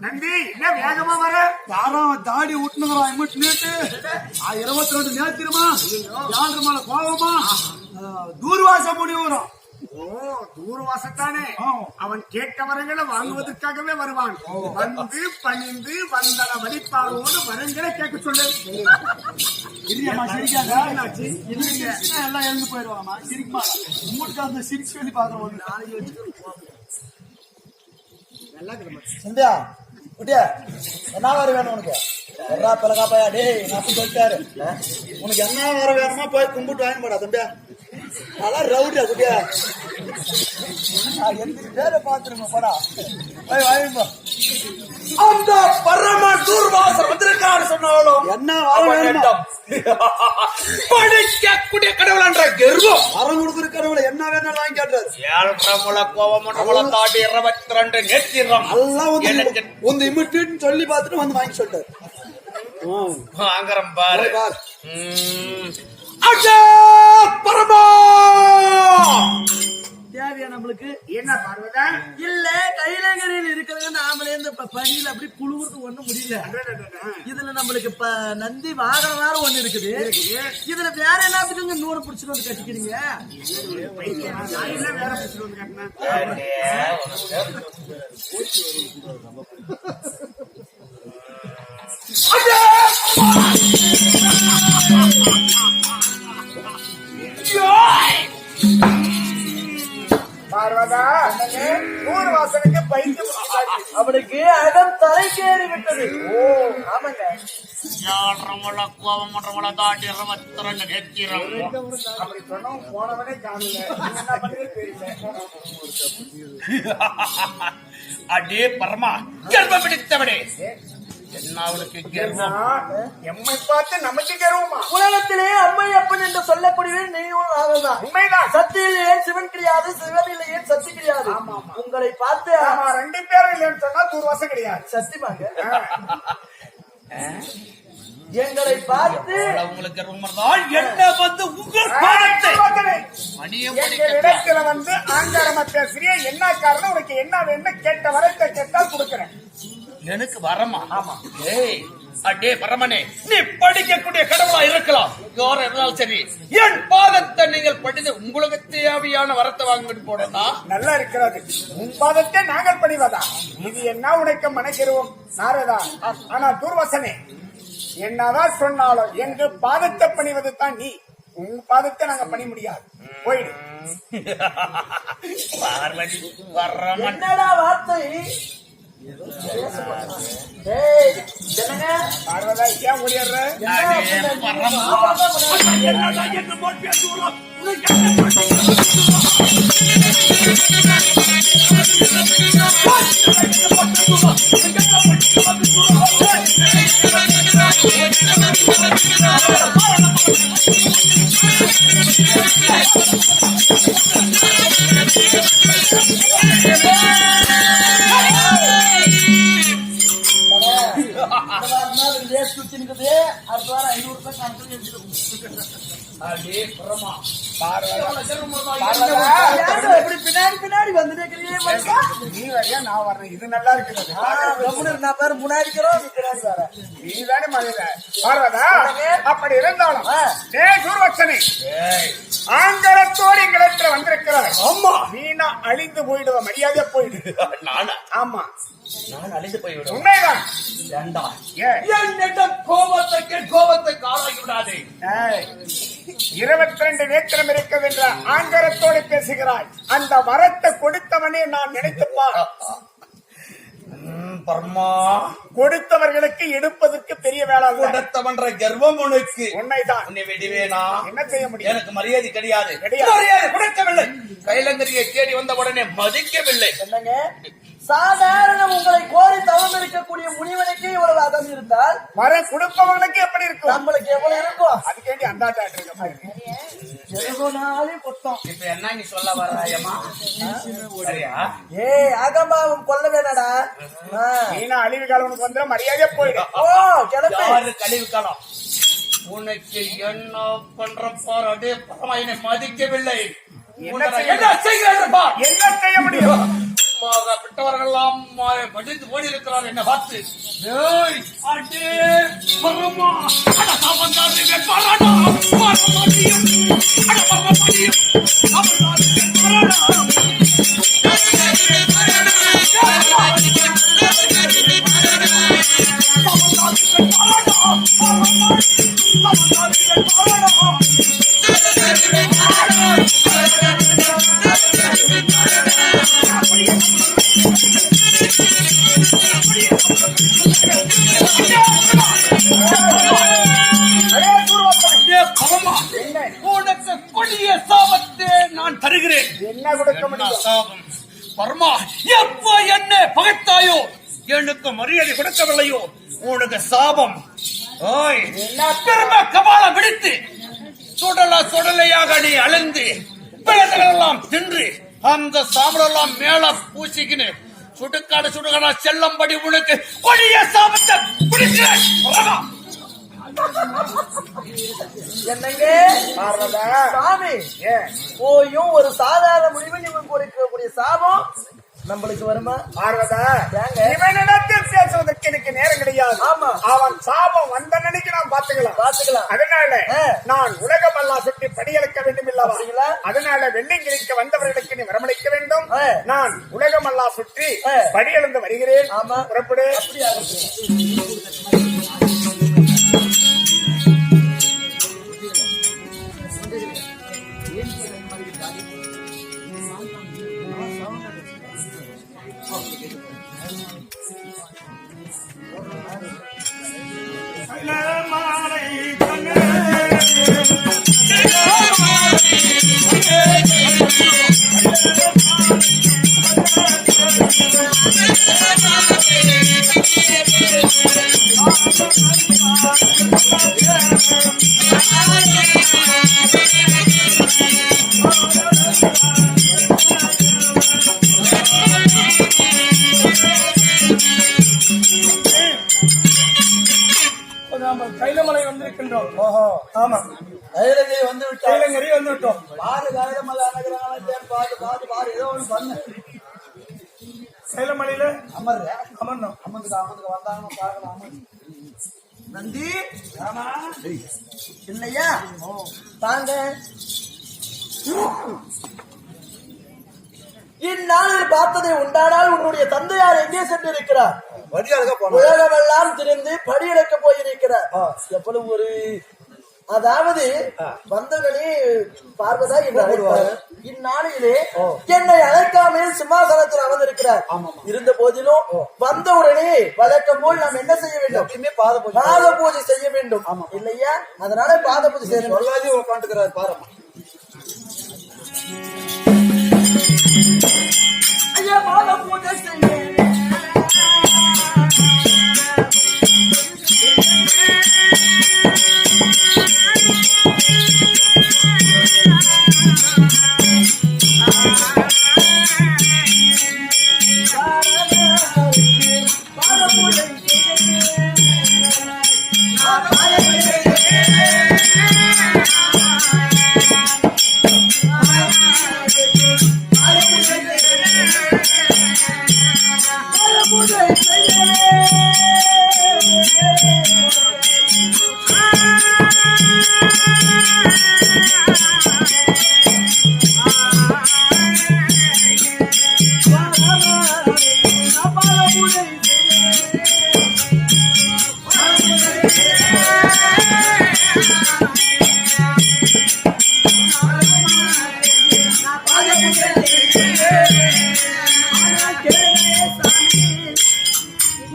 நந்தி என்ன வேகமா வர யாரும் தாடி விட்டுனுக்குறான் 22 நேத்திரமா 4 மலை கோபமா தூர்வாசம் முடிவுறோம். ஓ தூர்வாசத்தானே அவன் கேட்ட வரங்களை வாங்குவதற்காகவே வருவான். வந்து பணிந்து வந்தன வழிபாடோடு வரங்களை கேட்க சொல்லு. இல்லையம்மா சிரிக்காத எல்லாம் எழுந்து போயிடுவாங்கம்மா. சிரிக்குமா உங்களுக்கு அந்த சிரிச்சு சொல்லி பாக்குறோம். நாளைக்கு வச்சுக்கோ சிந்தியா குட்டியா என்ன வர வேணும் உனக்கு? எறா பிளகாப்பையா டேய் நான் சொல்லிட்டாரு உனக்கு என்ன வர வேணுமா போய் கும்பிட்டு வாங்கி போடா தம்பியா. நல்லா ரவுடியா குட்டியா எந்த பேரை பாத்துருங்க போடா போய் வாங்கிப்போ. அந்த பரம தூர்வாசம் வந்திருக்காரு சொன்னாலும் என்ன வேணும் படிக்கக்கூடிய கடவுள் என்ற கர்வம் அறம் கொடுக்குற கடவுளை என்ன வேணும் வாங்கி கேட்டாரு. 7 முளை கோபம் 1 முளை தாடி 22 நேத்திரம் எல்லாம் உங்க இமிட்டுன்னு சொல்லி பார்த்துட்டு வந்து வாங்கி சொல்லிட்டாரு. வாங்குறேன் பாரு. பரமா தேவையா நம்மளுக்கு என்ன பார்வதா இல்ல கைலங்கரையில் இருக்கிறது நாமளே இந்த பனியில அப்படி குளிர்ந்து ஒண்ணும் முடியல. இதுல நம்மளுக்கு நந்தி வாகனம் வேற ஒண்ணு இருக்குது. இதுல வேற எல்லாத்துக்கும் நூறு பிடிச்சிட்டு வந்து கட்டிக்கிறீங்க. வேற பிடிச்சிட்டு வந்து கட்டினா பார்வதா தூர்வாசனுக்கு பைத்தியம் அவனுக்கு அகம் தலைக்கேறி விட்டது. ஓ ஆமாங்க 7 முளை கோபம் 1 முளை தாடி 22 நேத்திரம் அப்படி சொன்னோம். போனவனே காணல அடே பரமா கர்ப்பம் பிடித்தவனே என்ன அவளுக்கு கர்வம்? எம்மை பார்த்து நமக்கு கர்வமா? உலகத்திலே அம்மை அப்பன் என்று சொல்லக்கூடிய நீயும் ஆகதான். உண்மைதான். சத்தியில் ஏன் சிவன் கிடையாது, சிவனில் ஏன் சக்தி கிடையாது. உங்களை பார்த்து 2 பேரும் இல்லைன்னு சொன்னா தூர்வாசம் கிடையாது. சத்தியமாங்க எங்களை பார்த்து உங்களுக்கு கர்வம் என்ன வந்து உங்கள் பாதத்தை இடத்துல வந்து ஆங்காரமா பேசுறிய என்ன காரணம்? உனக்கு என்ன வேணும் கேட்ட வரத்தை கேட்டால் கொடுக்கிறேன். எனக்கு வரமா? ஆமா. ஏய் அடே பரமனே நீ படிக்கக்கூடிய கடவுளா இருக்கலாம், யாரா இருந்தாலும் சரி. என் பாதத்தை நீங்கள் படித்து உங்களுக்கு தேவையான வரத்தை வாங்கிட்டு போனா நல்லா இருக்கிறது. உன் பாதத்தை நாங்கள் படிவதா? இது என்ன உனக்கு மனக்கிருவோம் நாரதா? ஆனா தூர்வாசனே என்னதான் சொன்னாலும் எங்க பாதத்தை பணிவது தான் நீ. உங்க பாதத்தை நாங்க பண்ண முடியாது. போயிடு. பார்வதி பரமன் என்னடா வார்த்தை? பார்வதா ஏன் ஓடிடுற? அடுத்த வாரம் 500 ரூபாய் கணக்கு பின்னாடி வந்து நீ வரையா நான் வர்றேன். இது நல்லா இருக்கிறது. நான் பேரு முன்னாடிக்கிறோம் நீ தானே மழையில பார்வதா. அப்படி இருந்தாலும் தூர்வச்சனை ஆங்கலத்தோடு எங்களிடத்துல வந்திருக்கிறார். ஆமா நீனா அழிந்து போயிடுவ. மரியாதையா போயிடு. நானா? ஆமா நான் அழிந்து போய்விடும். உண்மைதான். கோபத்தை காலாகி விடாதே. 22 நேத்திரம் இருக்கவென்ற ஆங்கரத்தோடு பேசுகிறாய். அந்த வரத்தை கொடுத்தவனே நான் நினைத்துப்பான். பரமா கொடுத்தவர்களுக்கு எடுப்பதற்கு பெரிய வேலை. கொடுத்தவன்ற கர்வம் உனக்கு. உண்மைதான். உன்னை விடுவேனா? என்ன செய்ய முடியும்? எனக்கு மரியாதை கிடையாது. மரியாதை கொடுக்கவில்லை. கைலங்கரியை தேடி வந்த உடனே மதிக்கவில்லை. என்னங்க சாதாரண உங்களை கோரி தவம் இருக்கக்கூடிய முனிவனுக்கு இவ்வளவு அதம் இருந்தால் வர கொடுப்பவனுக்கு எப்படி இருக்கும்? நம்மளுக்கு எவ்வளவு இருக்கும்? அதுக்கேண்டி அந்தாட்டா கொத்தம். இப்ப என்ன நீ சொல்ல வராயமா? அகம்பாவம் கொல்ல வேணாடா. நீனா அழிவு காலம் உனக்கு வந்து மரியாதையா போயிடும். ஓ யாரு கழிவு காலம்? உனக்கு என்ன பண்ற பாரு. அடே பரமா என்னை மதிக்கவில்லை. என்ன செய்கிறேன் பார். என்ன செய்ய முடியும்? விட்டவர்கள்லாம் படித்து ஓடி இருக்கிறார் என்ன பார்த்து ஏய், அடே, பரமா, அட சாமந்தாரிலே பரடா, பரமடியும், அட பரமடியும், சாமந்தாரிலே பரடா. சாமந்தாரிலே பரடா, சாமந்தாரிலே பரடா. உனக்கு கொடிய சாபத்தை நான் தருகிறேன். என்ன கொடுக்க முடியும்? சாபம் பர்மா, எப்ப என்ன பகைத்தாயோ, எனக்கு மரியாதை கொடுக்கவில்லையோ, உனக்கு சாபம். ஓய், திரும்ப கபாலம் விடுத்து சுடலையாக நீ அலைந்து பிள்ளைகளெல்லாம் தின்று அந்த சாம்பலெல்லாம் மேல பூசிக்கின்னு சுடுகாடா செல்லம்படி உனக்கு கொடிய சாபத்தை பிடிக்கிறேன். என்னங்க பார்வதா, சாமி ஏன் போயும் ஒரு சாதாரண முடிவு இவன் கொடுக்கக்கூடிய சாபம் நம்மளுக்கு வருமா? பார்வதா, ஏங்க? இவனிடத்தில் பேசுவதற்கு எனக்கு நேரம் கிடையாது. ஆமா. அவன் சாபம் வந்த நினைக்கு நாம் பாத்துக்கலாம். அதனால நான் உலகமெல்லாம் சுற்றி படியெடுக்க வேண்டும் இல்லவா? அதனால வெள்ளிங்கிரிக்கு வந்தவர்களுக்கு நீ வரமளிக்க வேண்டும். நான் உலகமெல்லாம் சுற்றி படியெழுந்து வருகிறேன். புறப்படு. கைலமலை வந்திருக்கின்றோம். ஓஹோ, ஆமா, கைலகிரி வந்து விட்டோம். கைலங்கரி வந்து விட்டோம். பாரு கைலமலை அனுகிரகம் பாரு ஏதோ ஒன்று பண்ணு. கைலமலையில அமர்ந்தோம். அமர்ந்துக்கு வந்தாங்கன்னு பார்க்கலாம். நந்தி இல்லையா? தாங்க இந்நாளில் பார்த்ததை உண்டானால் உன்னுடைய தந்தையார் எங்கே சென்று இருக்கிறார்? உலகமெல்லாம் திரிந்து படியெடுக்க போயிருக்கிறார். எவ்வளவு ஒரு, அதாவது வந்தவனே பார்வதா என்று அழைப்பார். இந்நாளிலே என்னை அழைக்காமல் சிம்மாசனத்தில் அமர்ந்திருக்கிறார். இருந்த போதிலும் வந்தவுடனே வழக்கம் போல் நாம் என்ன செய்ய வேண்டும்? பாத பூஜை செய்ய வேண்டும் இல்லையா? அதனால பாத பூஜை செய்ய சொல்லாதே உட்காந்துக்கிறார் பாருமா. ஐயா, பாத பூஜை செய்ய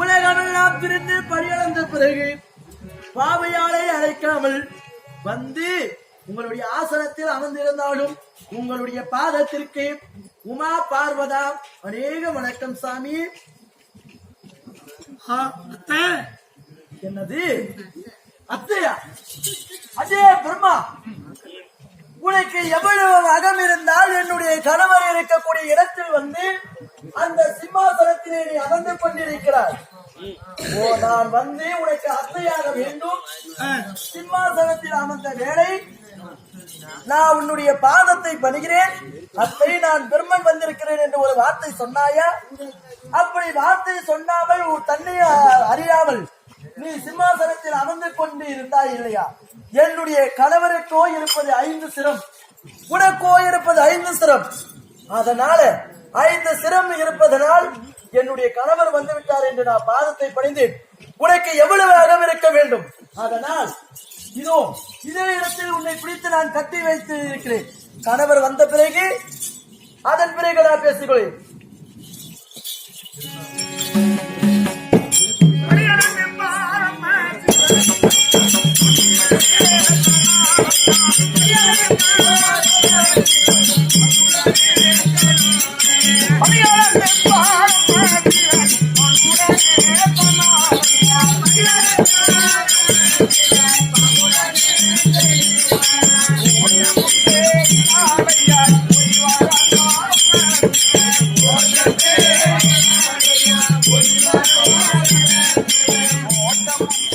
உலகமெல்லாம் திரிந்து படியளந்த பிறகு பாவையாளை அழைக்காமல் வந்து உங்களுடைய ஆசனத்தில் அமர்ந்திருந்தாலும் உங்களுடைய பாதத்திற்கு உமா பார்வதா அநேக வணக்கம் சாமி. என்னது அத்தையா? அஜே பிரம்மா, உனக்கு எவ்வளவு அகம் இருந்தால் என்னுடைய கணவர் இருக்கக்கூடிய இடத்தில் வந்து அந்த சிம்மாசனத்திலே நீ அமர்ந்து கொண்டிருக்கிறாய். ஓ, நான் வந்து உனக்கு அத்தையாக வேண்டும். சிம்மாசனத்தில் அமர்ந்த வேளை நான் உன்னுடைய பாதத்தை பணிகிறேன், அத்தை நான் பிரம்மன் வந்திருக்கிறேன் என்று ஒரு வார்த்தை சொன்னாயா? அப்படி வார்த்தை சொன்னாமல் தன்னை அறியாமல் நீ சிம்மாசனத்தில் அமர்ந்து கொண்டு இருந்தாய் இல்லையா? என்னுடைய கணவருக்கோ இருப்பது 5 சிரம், உனக்கோ இருப்பது 5 சிரம். அதனால 5 சிரம் இருப்பதனால் என்னுடைய கணவர் வந்து விட்டார் என்று நான் பாதத்தை பணிந்தேன். உனக்கு எவ்வளவு அகம் இருக்க வேண்டும்? அதனால் இதோ இதே இடத்தில் உன்னை பிடித்து நான் கட்டி வைத்து இருக்கிறேன். கணவர் வந்த பிறகு அதன் பிறகு நான் பேசிக்கொள்ளேன். ஓட்டம்